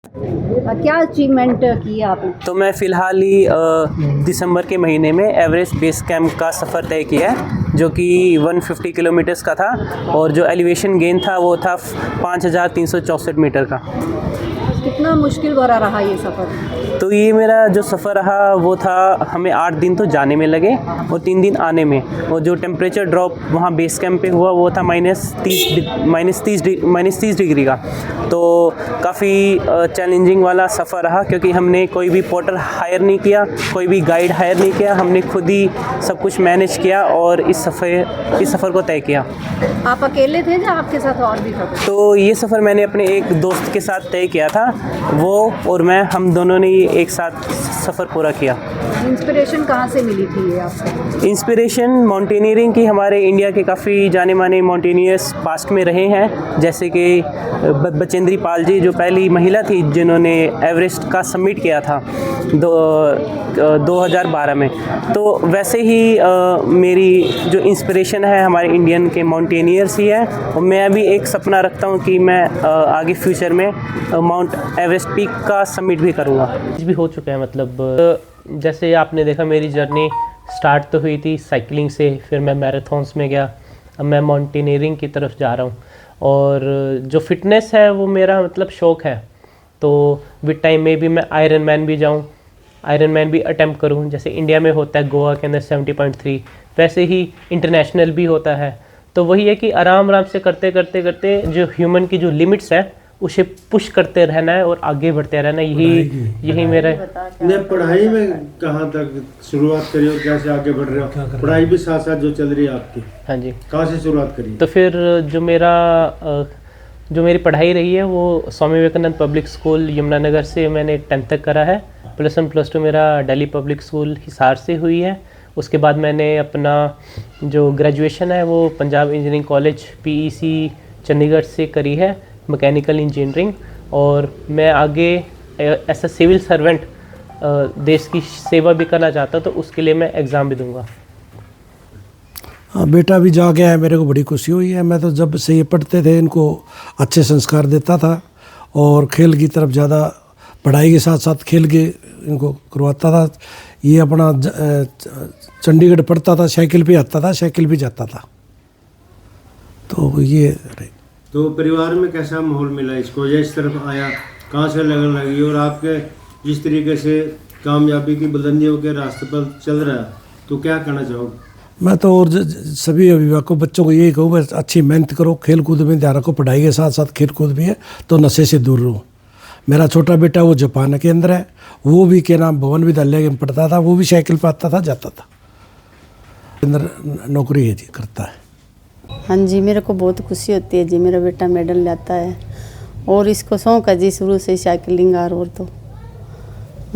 क्या अचीवमेंट किया आपने? तो मैं फ़िलहाल ही दिसंबर के महीने में एवरेस्ट बेस कैंप का सफ़र तय किया है, जो कि 150 किलोमीटर्स का था और जो एलिवेशन गेन था वो था 5364 मीटर का। कितना मुश्किल भरा रहा ये सफ़र? तो ये मेरा जो सफ़र रहा वो था, हमें 8 दिन तो जाने में लगे और 3 दिन आने में, और जो टेम्परेचर ड्रॉप वहाँ बेस कैंप पे हुआ वो था -30 डिग्री का। तो काफ़ी चैलेंजिंग वाला सफ़र रहा, क्योंकि हमने कोई भी पोर्टर हायर नहीं किया, कोई भी गाइड हायर नहीं किया, हमने खुद ही सब कुछ मैनेज किया और इस सफ़र को तय किया। आप अकेले थे या आपके साथ और भी था? तो ये सफ़र मैंने अपने एक दोस्त के साथ तय किया था, वो और मैं, हम दोनों ने एक साथ सफ़र पूरा किया। इंस्पिरेशन कहाँ से मिली थी ये आपको? इंस्पिरेशन माउंटेनियरिंग की, हमारे इंडिया के काफ़ी जाने माने माउंटेनियर्स पास्ट में रहे हैं, जैसे कि बचेंद्री पाल जी, जो पहली महिला थी जिन्होंने एवरेस्ट का समिट किया था 2012 में। तो वैसे ही मेरी जो इंस्पिरेशन है हमारे इंडियन के माउंटेनियर्स ही है, और मैं भी एक सपना रखता हूँ कि मैं आगे फ्यूचर में माउंट एवरेस्ट पीक का समिट भी करूँगा। कुछ भी हो चुका है, मतलब जैसे आपने देखा मेरी जर्नी स्टार्ट तो हुई थी साइकिलिंग से, फिर मैं मैराथन्स में गया, अब मैं माउंटेनियरिंग की तरफ जा रहा हूँ। और जो फिटनेस है वो मेरा मतलब शौक़ है, तो विद टाइम में भी मैं आयरन मैन भी जाऊँ, आयरन मैन भी अटैम्प्ट करूँ। जैसे इंडिया में होता है गोवा के अंदर 70.3, वैसे ही इंटरनेशनल भी होता है। तो वही है कि आराम आराम से करते करते करते जो ह्यूमन की जो लिमिट्स है उसे पुश करते रहना है और आगे बढ़ते रहना, यही मेरा। पढ़ाई में कहाँ तक शुरुआत करी और कैसे आगे बढ़ रहे हो? पढ़ाई भी साथ साथ जो चल रही है आपकी, हाँ जी, कहाँ से शुरुआत करी? तो फिर जो मेरी पढ़ाई रही है वो स्वामी विवेकानंद पब्लिक स्कूल यमुनानगर से मैंने 10th तक करा है। +1 +2 मेरा दिल्ली पब्लिक स्कूल हिसार से हुई है। उसके बाद मैंने अपना जो ग्रेजुएशन है वो Punjab engineering college PEC Chandigarh से करी है, मैकेनिकल इंजीनियरिंग। और मैं आगे एज अ सिविल सर्वेंट देश की सेवा भी करना चाहता, तो उसके लिए मैं एग्ज़ाम भी दूंगा। हाँ, बेटा भी जा गया है, मेरे को बड़ी खुशी हुई है। मैं तो जब से ये पढ़ते थे इनको अच्छे संस्कार देता था और खेल की तरफ ज़्यादा, पढ़ाई के साथ साथ खेल के इनको करवाता था। ये अपना चंडीगढ़ पढ़ता था, साइकिल पे आता था, साइकिल भी जाता था। तो ये तो परिवार में कैसा माहौल मिला इसको, या इस तरफ आया, कहाँ से लगन लगी, और आपके जिस तरीके से कामयाबी की बुलंदियों के रास्ते पर चल रहा है, तो क्या कहना चाहोगे? मैं तो और सभी अभिभावकों बच्चों को यही कहूँ, बस अच्छी मेहनत करो, खेल कूद में ध्यान रखो, पढ़ाई के साथ साथ खेल कूद भी है, तो नशे से दूर रहो। मेरा छोटा बेटा वो जापान के अंदर है, वो भी क्या नाम भवन विद्यालय में पढ़ता था, वो भी साइकिल पर आता था, जाता था, अंदर नौकरी है जी, करता है। हाँ जी, मेरे को बहुत खुशी होती है जी, मेरा बेटा मेडल लाता है और इसको शौक है जी शुरू से साइकिलिंग और तो,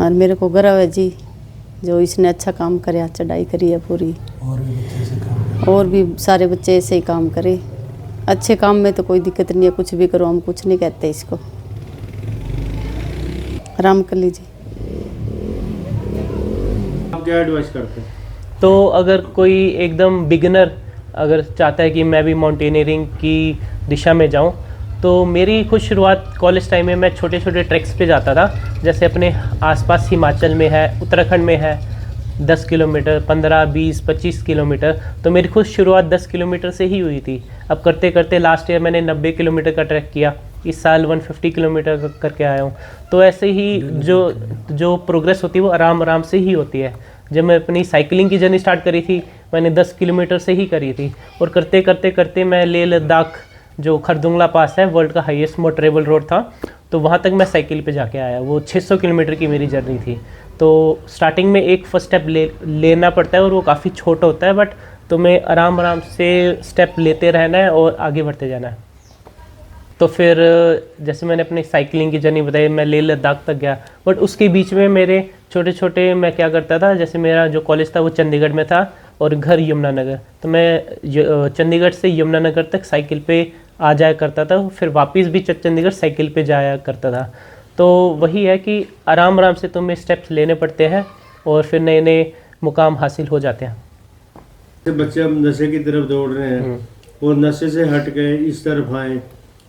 और मेरे को गर्व है जी जो इसने अच्छा काम कराया, चढ़ाई करी है पूरी, और भी सारे बच्चे ऐसे ही काम करें। अच्छे काम में तो कोई दिक्कत नहीं है, कुछ भी करो, हम कुछ नहीं कहते इसको। आराम कर लीजिए। आप क्या एडवाइस करते हैं? तो अगर कोई एकदम बिगिनर अगर चाहता है कि मैं भी माउंटेनियरिंग की दिशा में जाऊं, तो मेरी खुद शुरुआत कॉलेज टाइम में मैं छोटे छोटे ट्रैक्स पे जाता था। जैसे अपने आसपास हिमाचल में है, उत्तराखंड में है 10 किलोमीटर, 15, 20, 25 किलोमीटर। तो मेरी खुद शुरुआत 10 किलोमीटर से ही हुई थी। अब करते करते लास्ट ईयर मैंने 90 किलोमीटर का ट्रैक किया, इस साल 150 किलोमीटर करके आया हूँ। तो ऐसे ही जो प्रोग्रेस होती है वो आराम आराम से ही होती है। जब मैं अपनी साइकिलिंग की जर्नी स्टार्ट करी थी मैंने 10 किलोमीटर से ही करी थी, और करते करते करते मैं लेह लद्दाख जो खरदुंगला पास है, वर्ल्ड का हाईएस्ट मोटरेबल रोड था, तो वहाँ तक मैं साइकिल पे जाके आया। वो 600 किलोमीटर की मेरी जर्नी थी। तो स्टार्टिंग में एक फर्स्ट स्टेप लेना पड़ता है और वो काफ़ी छोटा होता है, बट तुम्हें आराम आराम से स्टेप लेते रहना है और आगे बढ़ते जाना है। तो फिर जैसे मैंने अपनी साइकिलिंग की जर्नी बताई, मैं लेह लद्दाख तक गया, बट उसके बीच में मेरे छोटे छोटे मैं क्या करता था, जैसे मेरा जो कॉलेज था वो चंडीगढ़ में था और घर यमुनानगर, तो मैं चंडीगढ़ से यमुनानगर तक साइकिल पे आ जाया करता था, फिर वापस भी चंडीगढ़ साइकिल पे जाया करता था। तो वही है कि आराम आराम से तुम्हें स्टेप्स लेने पड़ते हैं और फिर नए नए मुकाम हासिल हो जाते हैं। बच्चे अब नशे की तरफ दौड़ रहे हैं और नशे से हट के इस तरफ आए,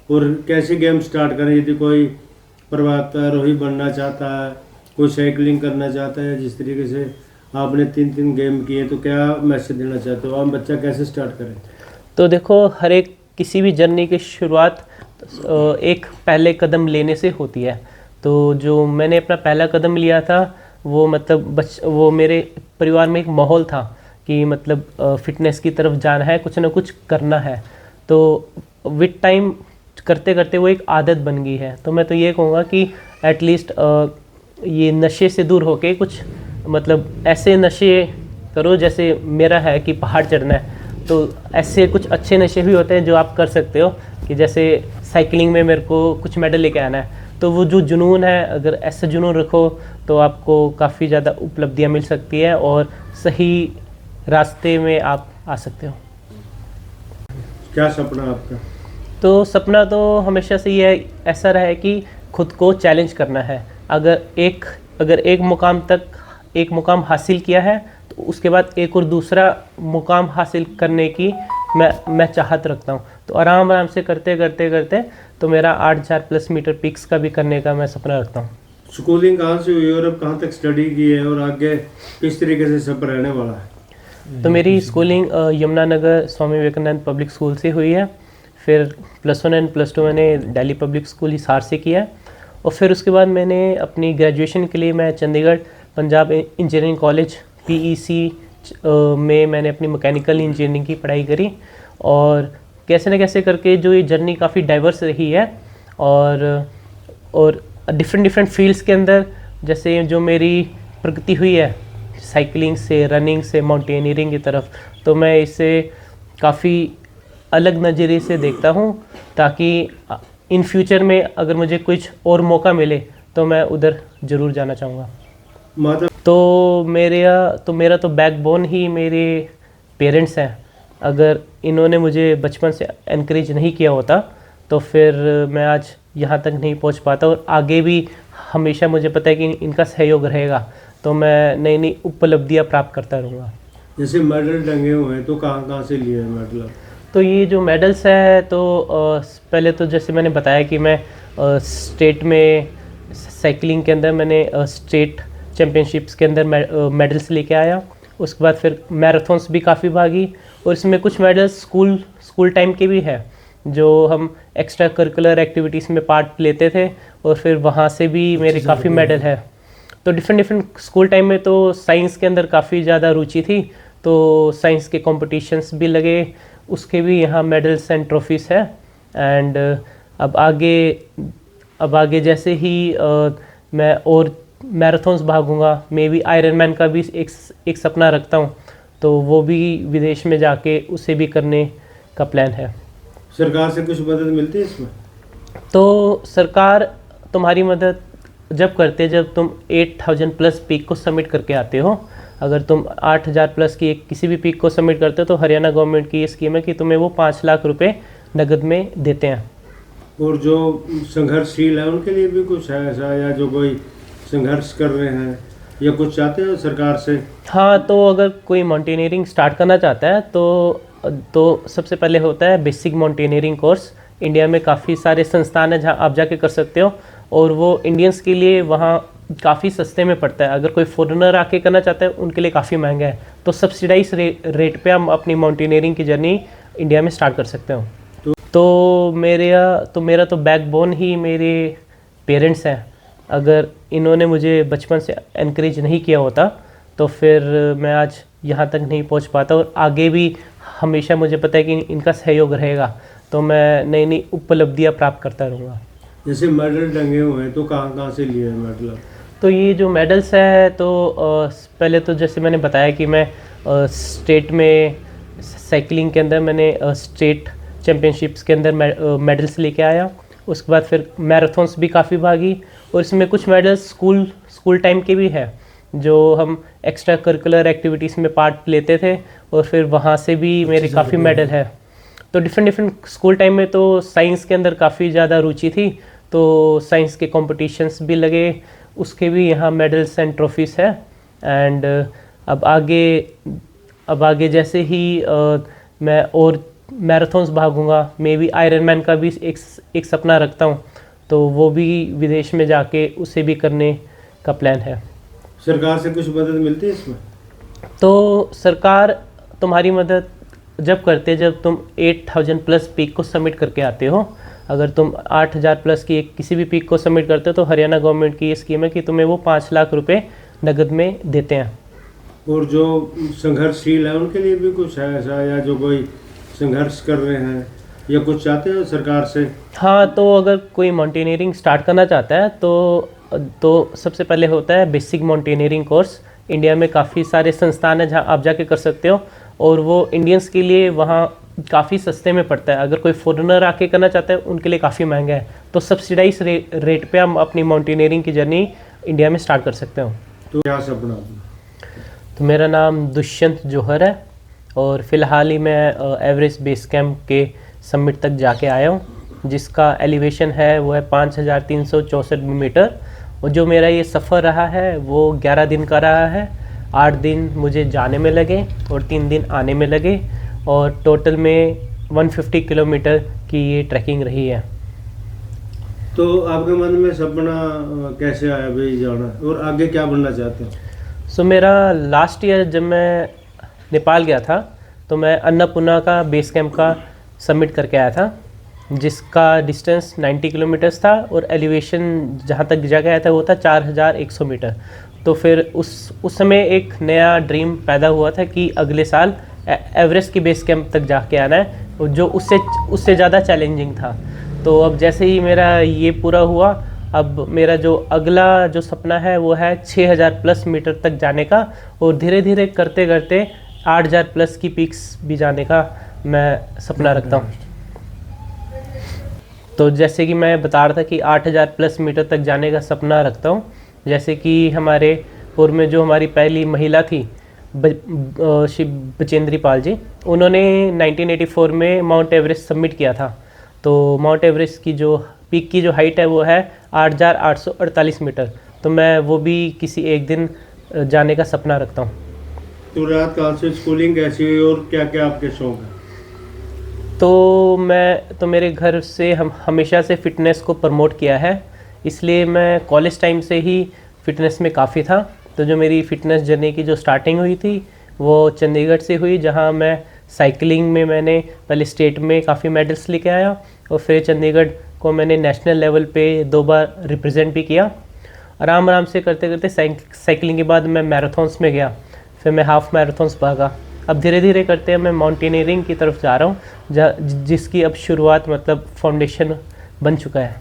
और कैसे गेम स्टार्ट करें, यदि कोई पर्वतारोही बनना चाहता है, कोई साइकिलिंग करना चाहता है, जिस तरीके से आपने 3 गेम किए, तो क्या मैसेज देना चाहते हो? आप बच्चा कैसे स्टार्ट करें? तो देखो, हर एक किसी भी जर्नी की शुरुआत एक पहले कदम लेने से होती है। तो जो मैंने अपना पहला कदम लिया था वो मतलब वो मेरे परिवार में एक माहौल था कि मतलब फ़िटनेस की तरफ जाना है, कुछ ना कुछ करना है। तो विद टाइम करते करते वो एक आदत बन गई है। तो मैं तो ये कहूँगा कि एटलीस्ट ये नशे से दूर होके कुछ मतलब ऐसे नशे करो जैसे मेरा है कि पहाड़ चढ़ना है। तो ऐसे कुछ अच्छे नशे भी होते हैं जो आप कर सकते हो, कि जैसे साइकिलिंग में मेरे को कुछ मेडल लेके आना है, तो वो जो जुनून है, अगर ऐसा जुनून रखो तो आपको काफ़ी ज़्यादा उपलब्धियाँ मिल सकती है और सही रास्ते में आप आ सकते हो। क्या सपना आपका? तो सपना तो हमेशा से ये ऐसा रहा है कि खुद को चैलेंज करना है। अगर एक मुकाम हासिल किया है तो उसके बाद एक और दूसरा मुकाम हासिल करने की मैं चाहत रखता हूँ। तो आराम से करते तो मेरा 8000 प्लस मीटर पिक्स का भी करने का मैं सपना रखता हूँ। स्कूलिंग कहाँ से हुई और अब कहाँ तक स्टडी की है, और आगे किस तरीके से सफ़र रहने वाला है? तो मेरी schooling Yamunanagar Swami Vivekananda public school से हुई है। फिर +1 एंड +2 मैंने दिल्ली पब्लिक स्कूल हिसार से किया है। और फिर उसके बाद मैंने अपनी ग्रेजुएशन के लिए मैं Chandigarh Punjab engineering college PEC में मैंने अपनी मैकेनिकल इंजीनियरिंग की पढ़ाई करी। और कैसे न कैसे करके जो ये जर्नी काफ़ी डाइवर्स रही है और डिफरेंट फील्ड्स के अंदर जैसे जो मेरी प्रगति हुई है साइकिलिंग से, रनिंग से, माउंटेनियरिंग की तरफ, तो मैं इसे काफ़ी अलग नज़रिए से देखता हूँ, ताकि इन फ्यूचर में अगर मुझे कुछ और मौका मिले तो मैं उधर ज़रूर जाना चाहूँगा। माता तो मेरा तो बैकबोन ही मेरे पेरेंट्स हैं। अगर इन्होंने मुझे बचपन से एनकरेज नहीं किया होता तो फिर मैं आज यहाँ तक नहीं पहुँच पाता, और आगे भी हमेशा मुझे पता है कि इनका सहयोग रहेगा, तो मैं नई नई उपलब्धियाँ प्राप्त करता रहूँगा। जैसे मेडल टंगे हुए हैं, तो कहाँ से लिए हैं मेडल? तो ये जो मेडल्स है तो पहले तो जैसे मैंने बताया कि मैं स्टेट में साइकिलिंग के अंदर मैंने स्टेट चैम्पियनशिप्स के अंदर मेडल्स लेके आया। उसके बाद फिर मैराथन्स भी काफ़ी भागी, और इसमें कुछ मेडल्स स्कूल टाइम के भी है जो हम एक्स्ट्रा करिकुलर एक्टिविटीज़ में पार्ट लेते थे, और फिर वहाँ से भी मेरे काफ़ी मेडल है। तो डिफरेंट स्कूल टाइम में तो साइंस के अंदर काफ़ी ज़्यादा रुचि थी, तो साइंस के कॉम्पिटिशन्स भी लगे, उसके भी यहाँ मेडल्स एंड ट्रॉफीज़ है। एंड अब आगे जैसे ही मैं और मैराथन्स भागूंगा, मे बी आयरन का भी एक सपना रखता हूँ, तो वो भी विदेश में जाके उसे भी करने का प्लान है। सरकार से कुछ मदद मिलती है इसमें? तो सरकार तुम्हारी मदद जब करते है जब तुम 8000 प्लस पीक को सबमिट करके आते हो। अगर तुम 8000 प्लस की किसी भी पीक को सबमिट करते हो तो हरियाणा गवर्नमेंट की ये स्कीम है कि तुम्हें वो 5 लाख रुपए नगद में देते हैं। और जो संघर्षशील है उनके लिए भी कुछ है ऐसा, या जो कोई संघर्ष कर रहे हैं या कुछ चाहते हैं सरकार से? हाँ, तो अगर कोई माउंटेनियरिंग स्टार्ट करना चाहता है तो सबसे पहले होता है बेसिक माउंटेनियरिंग कोर्स। इंडिया में काफ़ी सारे संस्थान हैं जहाँ आप जाके कर सकते हो, और वो इंडियंस के लिए वहाँ काफ़ी सस्ते में पड़ता है। अगर कोई फॉरेनर आके करना चाहता है उनके लिए काफ़ी महंगा है। तो सब्सिडाइज रेट पे हम अपनी माउंटेनियरिंग की जर्नी इंडिया में स्टार्ट कर सकते हो। तो मेरा तो बैकबोन ही मेरे पेरेंट्स हैं। अगर इन्होंने मुझे बचपन से एनकरेज नहीं किया होता तो फिर मैं आज यहाँ तक नहीं पहुँच पाता, और आगे भी हमेशा मुझे पता है कि इनका सहयोग रहेगा, तो मैं नई नई उपलब्धियाँ प्राप्त करता रहूँगा। जैसे मेडल टंगे हुए हैं, तो कहाँ से लिए हैं मेडल? तो ये जो मेडल्स है तो पहले तो जैसे मैंने बताया कि मैं स्टेट में साइकिलिंग के अंदर मैंने स्टेट चैम्पियनशिप्स के अंदर मेडल्स लेके आया। उसके बाद फिर मैराथन्स भी काफ़ी भागी, और इसमें कुछ मेडल्स स्कूल टाइम के भी है जो हम एक्स्ट्रा करिकुलर एक्टिविटीज़ में पार्ट लेते थे, और फिर वहाँ से भी मेरे काफ़ी मेडल है। तो डिफरेंट स्कूल टाइम में तो साइंस के अंदर काफ़ी ज़्यादा रुचि थी, तो साइंस के कॉम्पिटिशन्स भी लगे, उसके भी यहाँ मेडल्स एंड ट्रॉफीज़ है। एंड अब आगे जैसे ही मैं और मैराथन्स भागूंगा, मे बी आयरन का भी एक सपना रखता हूँ, तो वो भी विदेश में जाके उसे भी करने का प्लान है। सरकार से कुछ मदद मिलती है इसमें? तो सरकार तुम्हारी मदद जब करते है जब तुम 8000 प्लस पीक को सबमिट करके आते हो। अगर तुम 8000 प्लस की किसी भी पीक को सबमिट करते हो तो हरियाणा गवर्नमेंट की ये स्कीम है कि तुम्हें वो 5 लाख रुपए नगद में देते हैं। और जो संघर्षशील है उनके लिए भी कुछ है ऐसा, या जो कोई संघर्ष कर रहे हैं या कुछ चाहते हैं सरकार से? हाँ, तो अगर कोई माउंटेनियरिंग स्टार्ट करना चाहता है तो सबसे पहले होता है बेसिक माउंटेनियरिंग कोर्स। इंडिया में काफ़ी सारे संस्थान हैं जहाँ आप जाके कर सकते हो, और वो इंडियंस के लिए वहाँ काफ़ी सस्ते में पड़ता है। अगर कोई फॉरेनर आके करना चाहता है उनके लिए काफ़ी महंगा है। तो सब्सिडाइज रेट पे हम अपनी माउंटेनियरिंग की जर्नी इंडिया में स्टार्ट कर सकते हो। तो क्या सपना आपका? तो मेरा नाम दुष्यंत जौहर है और फ़िलहाल ही मैं एवरेस्ट बेस कैंप के समिट तक जाके आया हूँ, जिसका एलिवेशन है वो है 5364 मीटर। और जो मेरा ये सफ़र रहा है वो 11 दिन का रहा है। 8 दिन मुझे जाने में लगे और 3 दिन आने में लगे, और टोटल में 150 किलोमीटर की ये ट्रैकिंग रही है। तो आपके मन में सपना कैसे आया भाई जाना, और आगे क्या बनना चाहते हैं? सो मेरा लास्ट ईयर जब मैं नेपाल गया था तो मैं अन्नपूर्णा का बेस कैंप का सबमिट करके आया था, जिसका डिस्टेंस 90 किलोमीटर्स था और एलिवेशन जहाँ तक जाके आया था वो था 4100 मीटर। तो फिर उस समय एक नया ड्रीम पैदा हुआ था कि अगले साल एवरेस्ट की बेस कैंप तक जाके आना है, जो उससे ज़्यादा चैलेंजिंग था। तो अब जैसे ही मेरा ये पूरा हुआ, अब मेरा जो अगला जो सपना है वो है 6000 प्लस मीटर तक जाने का, और धीरे धीरे करते करते 8000 प्लस की पीक्स भी जाने का मैं सपना रखता हूँ। तो जैसे कि मैं बता रहा था कि 8000 प्लस मीटर तक जाने का सपना रखता हूँ। जैसे कि हमारे पूर्व में जो हमारी पहली महिला थी श्री बचेंद्री पाल जी, उन्होंने 1984 में माउंट एवरेस्ट सबमिट किया था। तो माउंट एवरेस्ट की जो पीक की जो हाइट है वो है 8848 मीटर। तो मैं वो भी किसी एक दिन जाने का सपना रखता हूँ। तो रात काल से स्कूलिंग कैसी हुई और क्या क्या आपके शौक हैं? तो मेरे घर से हम हमेशा से फ़िटनेस को प्रमोट किया है, इसलिए मैं कॉलेज टाइम से ही फ़िटनेस में काफ़ी था। तो जो मेरी फ़िटनेस जर्नी की जो स्टार्टिंग हुई थी वो चंडीगढ़ से हुई, जहां मैं साइकिलिंग में मैंने पहले स्टेट में काफ़ी मेडल्स लेके आया, और फिर चंडीगढ़ को मैंने नेशनल लेवल पे 2 बार रिप्रेजेंट भी किया। आराम आराम से करते करते साइकिलिंग के बाद मैं मैराथन्स में गया, फिर मैं हाफ़ मैराथन्स भागा। अब धीरे धीरे करते मैं माउंटेनियरिंग की तरफ जा रहा हूँ, जिसकी अब शुरुआत मतलब फाउंडेशन बन चुका है।